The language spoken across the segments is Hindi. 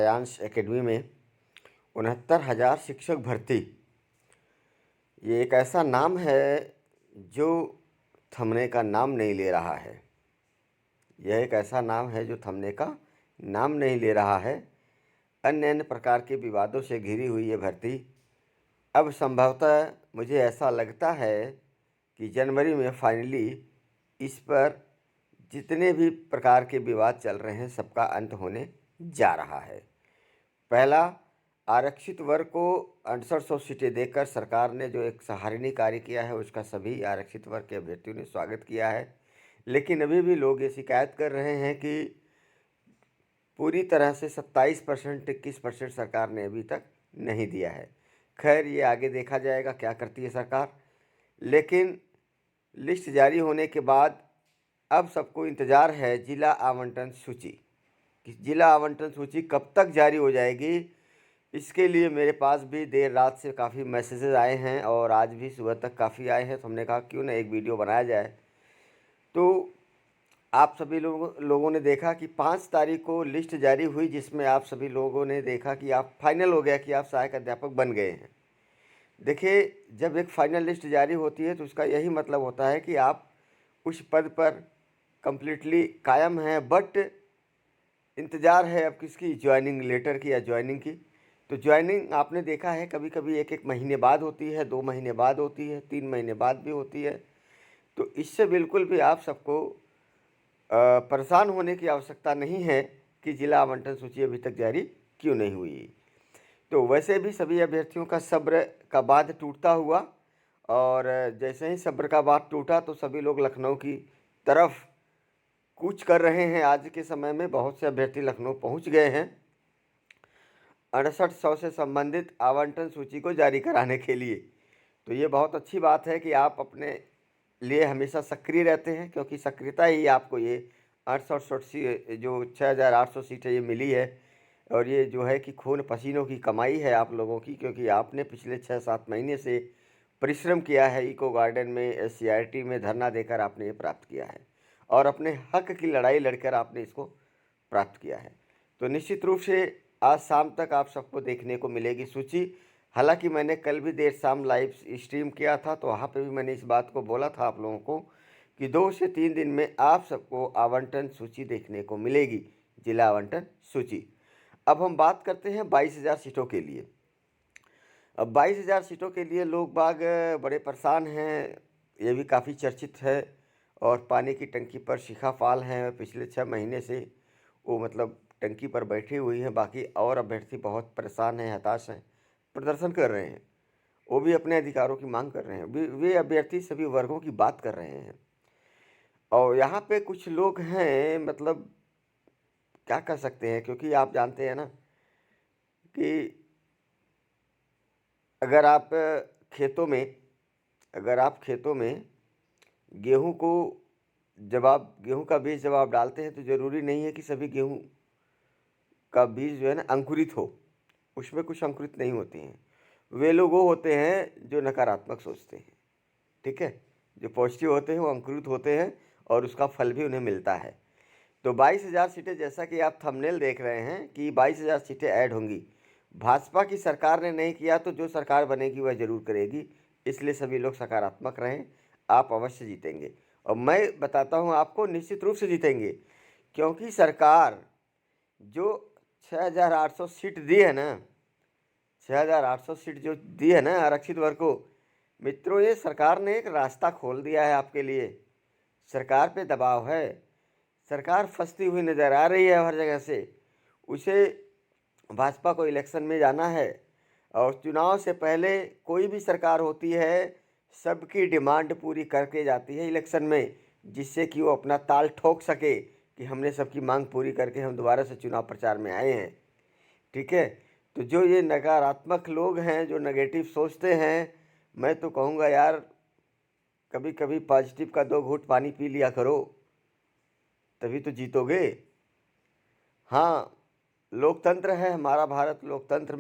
सायांश एकेडमी में 69,000 शिक्षक भर्ती। ये एक ऐसा नाम है जो थमने का नाम नहीं ले रहा है। यह एक ऐसा नाम है जो थमने का नाम नहीं ले रहा है। अन्य अन्य प्रकार के विवादों से घिरी हुई ये भर्ती अब संभवतः मुझे ऐसा लगता है कि जनवरी में फाइनली इस पर जितने भी प्रकार के विवाद चल रहे हैं सबका अंत होने जा रहा है। पहला, आरक्षित वर्ग को 6800 सीटें देकर सरकार ने जो एक सराहनीय कार्य किया है उसका सभी आरक्षित वर्ग के अभ्यर्थियों ने स्वागत किया है। लेकिन अभी भी लोग ये शिकायत कर रहे हैं कि पूरी तरह से 27% 21% सरकार ने अभी तक नहीं दिया है। खैर, ये आगे देखा जाएगा क्या करती है सरकार। लेकिन लिस्ट जारी होने के बाद अब सबको इंतज़ार है जिला आवंटन सूची कि जिला आवंटन सूची कब तक जारी हो जाएगी। इसके लिए मेरे पास भी देर रात से काफ़ी मैसेजेस आए हैं और आज भी सुबह तक काफ़ी आए हैं, तो हमने कहा क्यों ना एक वीडियो बनाया जाए। तो आप सभी लोगों ने देखा कि 5 तारीख को लिस्ट जारी हुई, जिसमें आप सभी लोगों ने देखा कि आप फाइनल हो गया कि आप सहायक अध्यापक बन गए हैं। देखिए, जब एक फाइनल लिस्ट जारी होती है तो उसका यही मतलब होता है कि आप उस पद पर कम्प्लीटली कायम हैं, बट इंतज़ार है अब किसकी, ज्वाइनिंग लेटर की या ज्वाइनिंग की। तो ज्वाइनिंग आपने देखा है कभी कभी एक महीने बाद होती है, 2 महीने बाद होती है, 3 महीने बाद भी होती है। तो इससे बिल्कुल भी आप सबको परेशान होने की आवश्यकता नहीं है कि जिला आवंटन सूची अभी तक जारी क्यों नहीं हुई। तो वैसे भी सभी अभ्यर्थियों का सब्र का बांध टूटता हुआ, और जैसे ही सब्र का बांध टूटा तो सभी लोग लखनऊ की तरफ कूच कर रहे हैं। आज के समय में बहुत से अभ्यर्थी लखनऊ पहुंच गए हैं 6800 से संबंधित आवंटन सूची को जारी कराने के लिए। तो ये बहुत अच्छी बात है कि आप अपने लिए हमेशा सक्रिय रहते हैं, क्योंकि सक्रियता ही आपको ये 68 जो 6800 सीटें ये मिली है। और ये जो है कि खून पसीनों की कमाई है आप लोगों की, क्योंकि आपने पिछले 6-7 महीने से परिश्रम किया है। इको गार्डन में SCRT में धरना देकर आपने ये प्राप्त किया है और अपने हक की लड़ाई लड़कर आपने इसको प्राप्त किया है। तो निश्चित रूप से आज शाम तक आप सबको देखने को मिलेगी सूची। हालांकि मैंने कल भी देर शाम लाइव स्ट्रीम किया था, तो वहाँ पे भी मैंने इस बात को बोला था आप लोगों को कि 2 से 3 दिन में आप सबको आवंटन सूची देखने को मिलेगी, जिला आवंटन सूची। अब हम बात करते हैं 22,000 सीटों के लिए। अब 22,000 सीटों के लिए लोग बाग बड़े परेशान हैं, ये भी काफ़ी चर्चित है। और पानी की टंकी पर शिखा पाल हैं, पिछले 6 महीने से वो मतलब टंकी पर बैठी हुई हैं। बाकी और अभ्यर्थी बहुत परेशान हैं, हताश हैं, प्रदर्शन कर रहे हैं। वो भी अपने अधिकारों की मांग कर रहे हैं। वे अभ्यर्थी सभी वर्गों की बात कर रहे हैं। और यहाँ पे कुछ लोग हैं, मतलब क्या कर सकते हैं, क्योंकि आप जानते हैं ना कि अगर आप खेतों में अगर आप खेतों में गेहूं को गेहूं का बीज जब आप डालते हैं तो ज़रूरी नहीं है कि सभी गेहूं का बीज जो है ना अंकुरित हो। उसमें कुछ अंकुरित नहीं होते हैं। वे लोग वो होते हैं जो नकारात्मक सोचते हैं, ठीक है। जो पॉजिटिव होते हैं वो अंकुरित होते हैं और उसका फल भी उन्हें मिलता है। तो 22,000 सीटें, जैसा कि आप थंबनेल देख रहे हैं कि 22,000 सीटें ऐड होंगी। भाजपा की सरकार ने नहीं किया तो जो सरकार बनेगी वह जरूर करेगी। इसलिए सभी लोग सकारात्मक रहें, आप अवश्य जीतेंगे। और मैं बताता हूं आपको, निश्चित रूप से जीतेंगे, क्योंकि सरकार जो 6,800 सीट दी है ना, 6,800 सीट जो दी है ना आरक्षित वर्ग को, मित्रों ये सरकार ने एक रास्ता खोल दिया है आपके लिए। सरकार पे दबाव है, सरकार फंसती हुई नज़र आ रही है हर जगह से। उसे भाजपा को इलेक्शन में जाना है, और चुनाव से पहले कोई भी सरकार होती है सबकी डिमांड पूरी करके जाती है इलेक्शन में, जिससे कि वो अपना ताल ठोक सके कि हमने सबकी मांग पूरी करके हम दोबारा से चुनाव प्रचार में आए हैं, ठीक है। तो जो ये नकारात्मक लोग हैं, जो नेगेटिव सोचते हैं, मैं तो कहूँगा यार कभी कभी पॉजिटिव का 2 घूंट पानी पी लिया करो, तभी तो जीतोगे। हाँ, लोकतंत्र है हमारा भारत, लोकतंत्र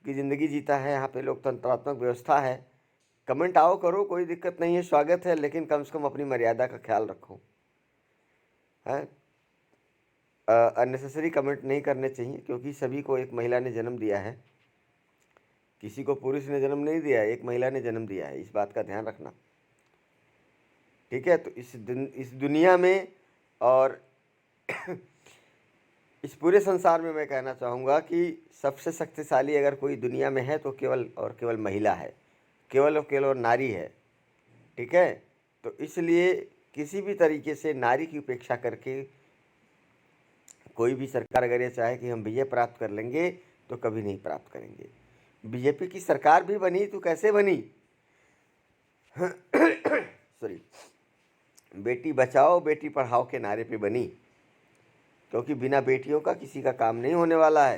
की ज़िंदगी जीता है। यहाँ पे लोकतंत्रात्मक व्यवस्था है। कमेंट आओ करो, कोई दिक्कत नहीं है, स्वागत है, लेकिन कम से कम अपनी मर्यादा का ख्याल रखो, है। अननेसेसरी कमेंट नहीं करने चाहिए, क्योंकि सभी को एक महिला ने जन्म दिया है। किसी को पुरुष ने जन्म नहीं दिया है, एक महिला ने जन्म दिया है, इस बात का ध्यान रखना। ठीक है, तो इस दुनिया में और इस पूरे संसार में मैं कहना चाहूँगा कि सबसे शक्तिशाली अगर कोई दुनिया में है तो केवल और केवल महिला है, केवल और केवल नारी है। ठीक है, तो इसलिए किसी भी तरीके से नारी की उपेक्षा करके कोई भी सरकार अगर ये चाहे कि हम विजय प्राप्त कर लेंगे तो कभी नहीं प्राप्त करेंगे। बीजेपी की सरकार भी बनी तो कैसे बनी? सॉरी, बेटी बचाओ बेटी पढ़ाओ के नारे पे बनी, क्योंकि बिना बेटियों का किसी का काम नहीं होने वाला है।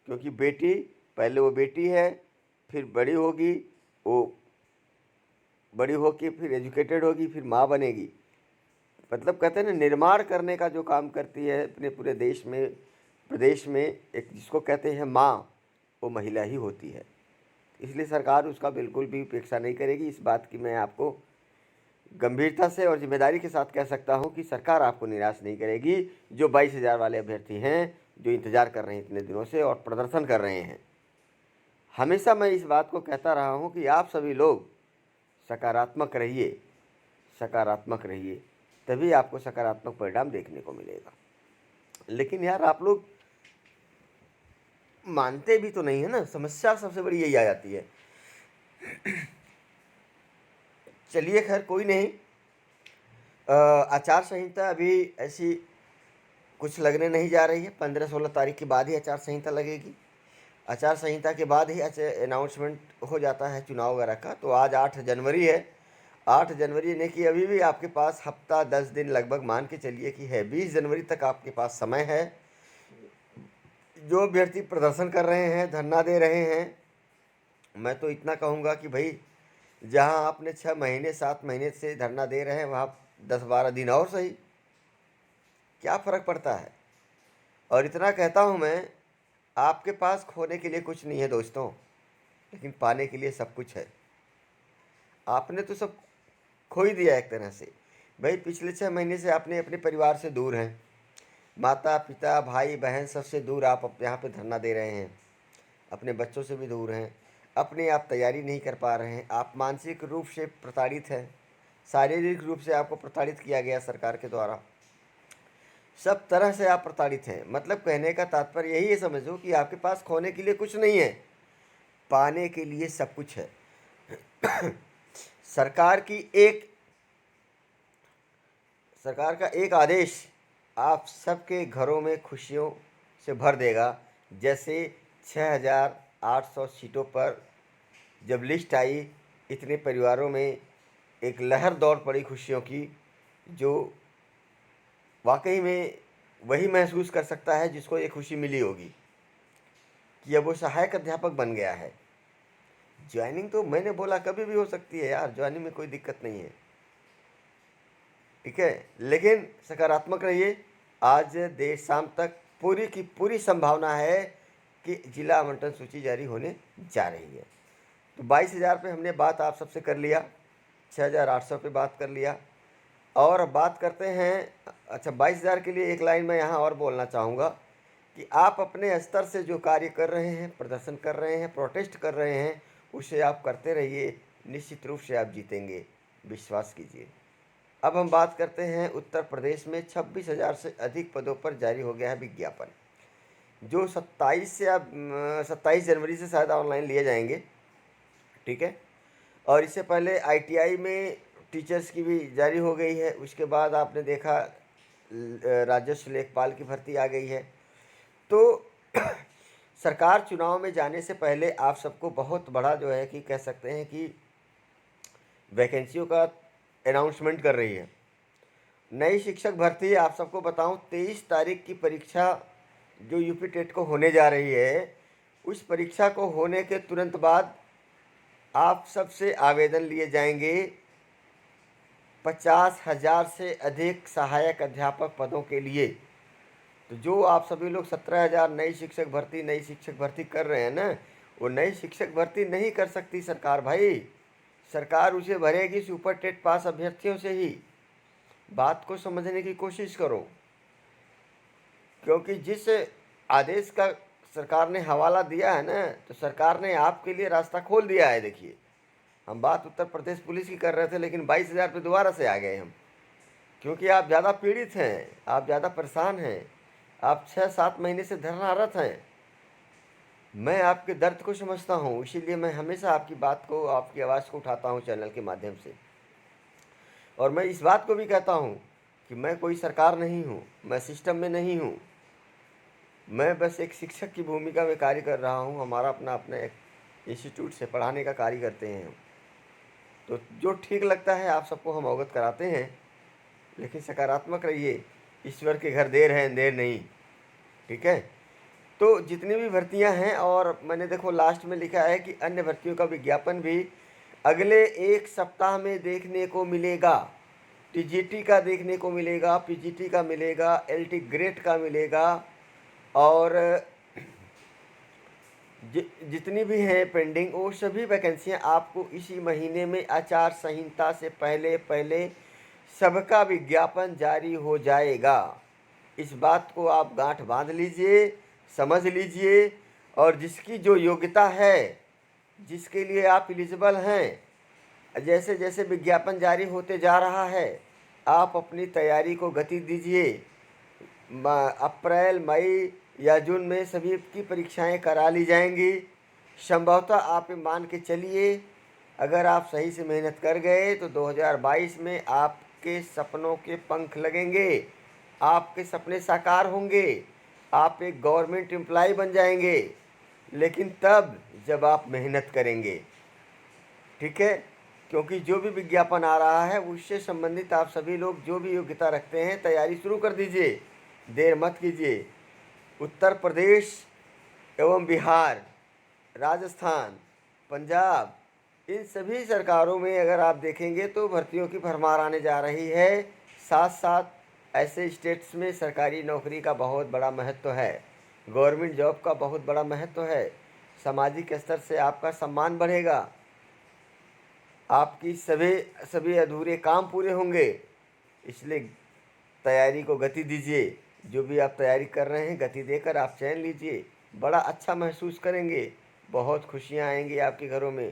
क्योंकि बेटी पहले वो बेटी है, फिर बड़ी होगी, वो बड़ी होके फिर एजुकेटेड होगी, फिर माँ बनेगी। मतलब कहते हैं ना, निर्माण करने का जो काम करती है अपने पूरे देश में, प्रदेश में, एक जिसको कहते हैं माँ, वो महिला ही होती है। इसलिए सरकार उसका बिल्कुल भी उपेक्षा नहीं करेगी। इस बात की मैं आपको गंभीरता से और जिम्मेदारी के साथ कह सकता हूं कि सरकार आपको निराश नहीं करेगी। जो 22,000 वाले अभ्यर्थी हैं, जो इंतज़ार कर रहे हैं इतने दिनों से और प्रदर्शन कर रहे हैं, हमेशा मैं इस बात को कहता रहा हूं कि आप सभी लोग सकारात्मक रहिए, सकारात्मक रहिए, तभी आपको सकारात्मक परिणाम देखने को मिलेगा। लेकिन यार आप लोग मानते भी तो नहीं है ना, समस्या सबसे बड़ी यही आ जाती है। चलिए खैर कोई नहीं, आचार संहिता अभी ऐसी कुछ लगने नहीं जा रही है। 15-16 तारीख के बाद ही आचार संहिता लगेगी। आचार संहिता के बाद ही अनाउंसमेंट हो जाता है चुनाव वगैरह का। तो आज 8 जनवरी है। 8 जनवरी ने कि अभी भी आपके पास हफ्ता 10 दिन लगभग मान के चलिए कि है। 20 जनवरी तक आपके पास समय है। जो अभ्यर्थी प्रदर्शन कर रहे हैं, धरना दे रहे हैं, मैं तो इतना कहूँगा कि भाई जहाँ आपने 6 महीने 7 महीने से धरना दे रहे हैं, वहाँ 10-12 दिन और सही, क्या फ़र्क पड़ता है। और इतना कहता हूँ मैं, आपके पास खोने के लिए कुछ नहीं है दोस्तों, लेकिन पाने के लिए सब कुछ है। आपने तो सब खो ही दिया एक तरह से। भाई पिछले 6 महीने से आपने अपने परिवार से दूर हैं, माता पिता भाई बहन सबसे दूर आप यहाँ पे धरना दे रहे हैं, अपने बच्चों से भी दूर हैं, अपने आप तैयारी नहीं कर पा रहे हैं, आप मानसिक रूप से प्रताड़ित हैं, शारीरिक रूप से आपको प्रताड़ित किया गया सरकार के द्वारा, सब तरह से आप प्रताड़ित हैं। मतलब कहने का तात्पर्य यही है, समझो कि आपके पास खोने के लिए कुछ नहीं है, पाने के लिए सब कुछ है। सरकार का एक आदेश आप सबके घरों में खुशियों से भर देगा। जैसे 6,800 सीटों पर जब लिस्ट आई, इतने परिवारों में एक लहर दौड़ पड़ी खुशियों की, जो वाकई में वही महसूस कर सकता है जिसको ये खुशी मिली होगी कि अब वो सहायक अध्यापक बन गया है। ज्वाइनिंग तो मैंने बोला कभी भी हो सकती है यार, ज्वाइनिंग में कोई दिक्कत नहीं है। ठीक है, लेकिन सकारात्मक रहिए। आज देर शाम तक पूरी की पूरी संभावना है कि जिला आवंटन सूची जारी होने जा रही है। तो 22,000 पे हमने बात आप सबसे कर लिया, 6,800 पे बात कर लिया। और अब बात करते हैं, अच्छा 22,000 के लिए एक लाइन मैं यहाँ और बोलना चाहूँगा कि आप अपने स्तर से जो कार्य कर रहे हैं, प्रदर्शन कर रहे हैं, प्रोटेस्ट कर रहे हैं, उसे आप करते रहिए, निश्चित रूप से आप जीतेंगे, विश्वास कीजिए। अब हम बात करते हैं उत्तर प्रदेश में 26,000 से अधिक पदों पर जारी हो गया है विज्ञापन, जो 27 जनवरी से शायद ऑनलाइन लिए जाएंगे। ठीक है, और इससे पहले आईटीआई में टीचर्स की भी जारी हो गई है। उसके बाद आपने देखा राजस्व लेखपाल की भर्ती आ गई है। तो सरकार चुनाव में जाने से पहले आप सबको बहुत बड़ा जो है कि कह सकते हैं कि वैकेंसियों का अनाउंसमेंट कर रही है। नई शिक्षक भर्ती आप सबको बताऊं, 23 तारीख की परीक्षा जो यूपी टेट को होने जा रही है, उस परीक्षा को होने के तुरंत बाद आप सबसे आवेदन लिए जाएंगे 50,000 से अधिक सहायक अध्यापक पदों के लिए। तो जो आप सभी लोग 17,000 नई शिक्षक भर्ती कर रहे हैं ना, वो नई शिक्षक भर्ती नहीं कर सकती सरकार भाई। सरकार उसे भरेगी सुपर टेट पास अभ्यर्थियों से ही। बात को समझने की कोशिश करो। क्योंकि जिस आदेश का सरकार ने हवाला दिया है ना, तो सरकार ने आपके लिए रास्ता खोल दिया है। देखिए, हम बात उत्तर प्रदेश पुलिस की कर रहे थे, लेकिन 22,000 पे दोबारा से आ गए हम, क्योंकि आप ज़्यादा पीड़ित हैं, आप ज़्यादा परेशान हैं, आप 6-7 महीने से धरनारत हैं। मैं आपके दर्द को समझता हूँ, इसीलिए मैं हमेशा आपकी बात को, आपकी आवाज़ को उठाता हूँ चैनल के माध्यम से। और मैं इस बात को भी कहता हूँ कि मैं कोई सरकार नहीं हूँ, मैं सिस्टम में नहीं हूँ, मैं बस एक शिक्षक की भूमिका में कार्य कर रहा हूँ। हमारा अपना अपना एक इंस्टीट्यूट से पढ़ाने का कार्य करते हैं हम। तो जो ठीक लगता है आप सबको हम अवगत कराते हैं, लेकिन सकारात्मक रहिए। ईश्वर के घर देर है अंधेर नहीं, ठीक है। तो जितनी भी भर्तियां हैं, और मैंने देखो लास्ट में लिखा है कि अन्य भर्तियों का विज्ञापन भी अगले 1 सप्ताह में देखने को मिलेगा। टीजीटी का देखने को मिलेगा, पीजीटी का मिलेगा, एलटी ग्रेड का मिलेगा, और जितनी भी हैं पेंडिंग, वो सभी वैकेंसियां आपको इसी महीने में आचार संहिता से पहले पहले सबका विज्ञापन जारी हो जाएगा। इस बात को आप गांठ बांध लीजिए, समझ लीजिए, और जिसकी जो योग्यता है, जिसके लिए आप एलिजिबल हैं, जैसे जैसे विज्ञापन जारी होते जा रहा है, आप अपनी तैयारी को गति दीजिए। अप्रैल, मई या जून में सभी की परीक्षाएं करा ली जाएंगी। संभवतः आप मान के चलिए, अगर आप सही से मेहनत कर गए तो 2022 में आपके सपनों के पंख लगेंगे, आपके सपने साकार होंगे, आप एक गवर्नमेंट एम्प्लॉय बन जाएंगे, लेकिन तब जब आप मेहनत करेंगे, ठीक है। क्योंकि जो भी विज्ञापन आ रहा है उससे संबंधित आप सभी लोग जो भी योग्यता रखते हैं, तैयारी शुरू कर दीजिए, देर मत कीजिए। उत्तर प्रदेश एवं बिहार, राजस्थान, पंजाब, इन सभी सरकारों में अगर आप देखेंगे तो भर्तियों की भरमार आने जा रही है। साथ साथ ऐसे स्टेट्स में सरकारी नौकरी का बहुत बड़ा महत्व है, गवर्नमेंट जॉब का बहुत बड़ा महत्व है। सामाजिक स्तर से आपका सम्मान बढ़ेगा, आपकी सभी अधूरे काम पूरे होंगे। इसलिए तैयारी को गति दीजिए। जो भी आप तैयारी कर रहे हैं, गति देकर आप चयन लीजिए, बड़ा अच्छा महसूस करेंगे, बहुत खुशियां आएंगी आपके घरों में,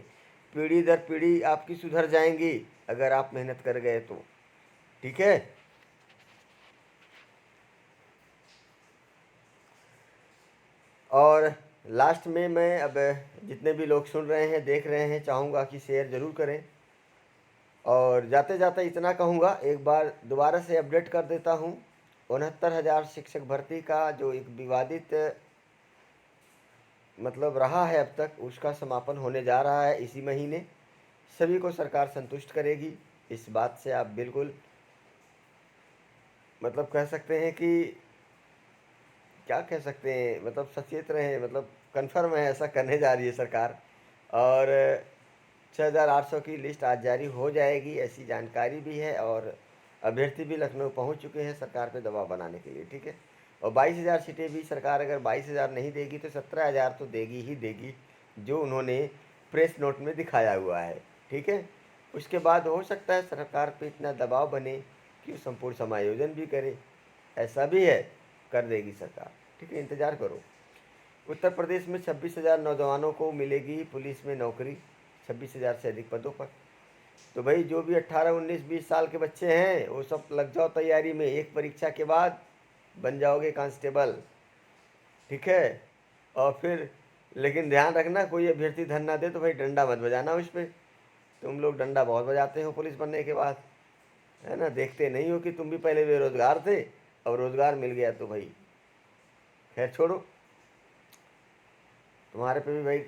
पीढ़ी दर पीढ़ी आपकी सुधर जाएंगी अगर आप मेहनत कर गए तो, ठीक है। और लास्ट में मैं अब जितने भी लोग सुन रहे हैं, देख रहे हैं, चाहूँगा कि शेयर ज़रूर करें। और जाते जाते इतना कहूँगा, एक बार दोबारा से अपडेट कर देता हूँ। 69,000 शिक्षक भर्ती का जो एक विवादित मतलब रहा है अब तक, उसका समापन होने जा रहा है इसी महीने। सभी को सरकार संतुष्ट करेगी, इस बात से आप बिल्कुल मतलब कह सकते हैं कि, क्या कह सकते हैं, मतलब सचेत रहें, मतलब कन्फर्म है ऐसा करने जा रही है सरकार। और 6,800 की लिस्ट आज जारी हो जाएगी, ऐसी जानकारी भी है। और अभ्यर्थी भी लखनऊ पहुंच चुके हैं सरकार पे दबाव बनाने के लिए, ठीक है। और 22,000 सीटें भी सरकार अगर 22,000 नहीं देगी तो 17,000 तो देगी ही देगी, जो उन्होंने प्रेस नोट में दिखाया हुआ है, ठीक है। उसके बाद हो सकता है सरकार पे इतना दबाव बने कि वो संपूर्ण समायोजन भी करे, ऐसा भी है, कर देगी सरकार, ठीक है, इंतज़ार करो। उत्तर प्रदेश में 26,000 नौजवानों को मिलेगी पुलिस में नौकरी, 26,000 से अधिक पदों पर। तो भाई जो भी 18, 19, 20 साल के बच्चे हैं वो सब लग जाओ तैयारी में, एक परीक्षा के बाद बन जाओगे कांस्टेबल, ठीक है। और फिर लेकिन ध्यान रखना, कोई अभ्यर्थी धन ना दे तो भाई डंडा मत बजाना उस पर। तुम लोग डंडा बहुत बजाते हो पुलिस बनने के बाद, है ना, देखते नहीं हो कि तुम भी पहले बेरोजगार थे, अब रोजगार मिल गया तो भाई खैर छोड़ो, तुम्हारे पे भी भाई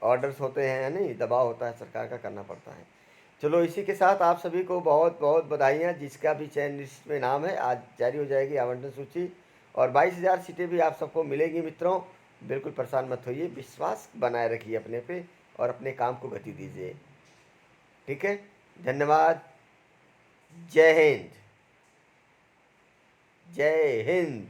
ऑर्डर्स होते हैं, नहीं, दबाव होता है सरकार का, करना पड़ता है। चलो, इसी के साथ आप सभी को बहुत बहुत बधाइयाँ। जिसका भी चयन लिस्ट में नाम है, आज जारी हो जाएगी आवंटन सूची, और 22,000 सीटें भी आप सबको मिलेगी मित्रों। बिल्कुल परेशान मत होइए, विश्वास बनाए रखिए अपने पे और अपने काम को गति दीजिए, ठीक है। धन्यवाद। जय हिंद, जय हिंद।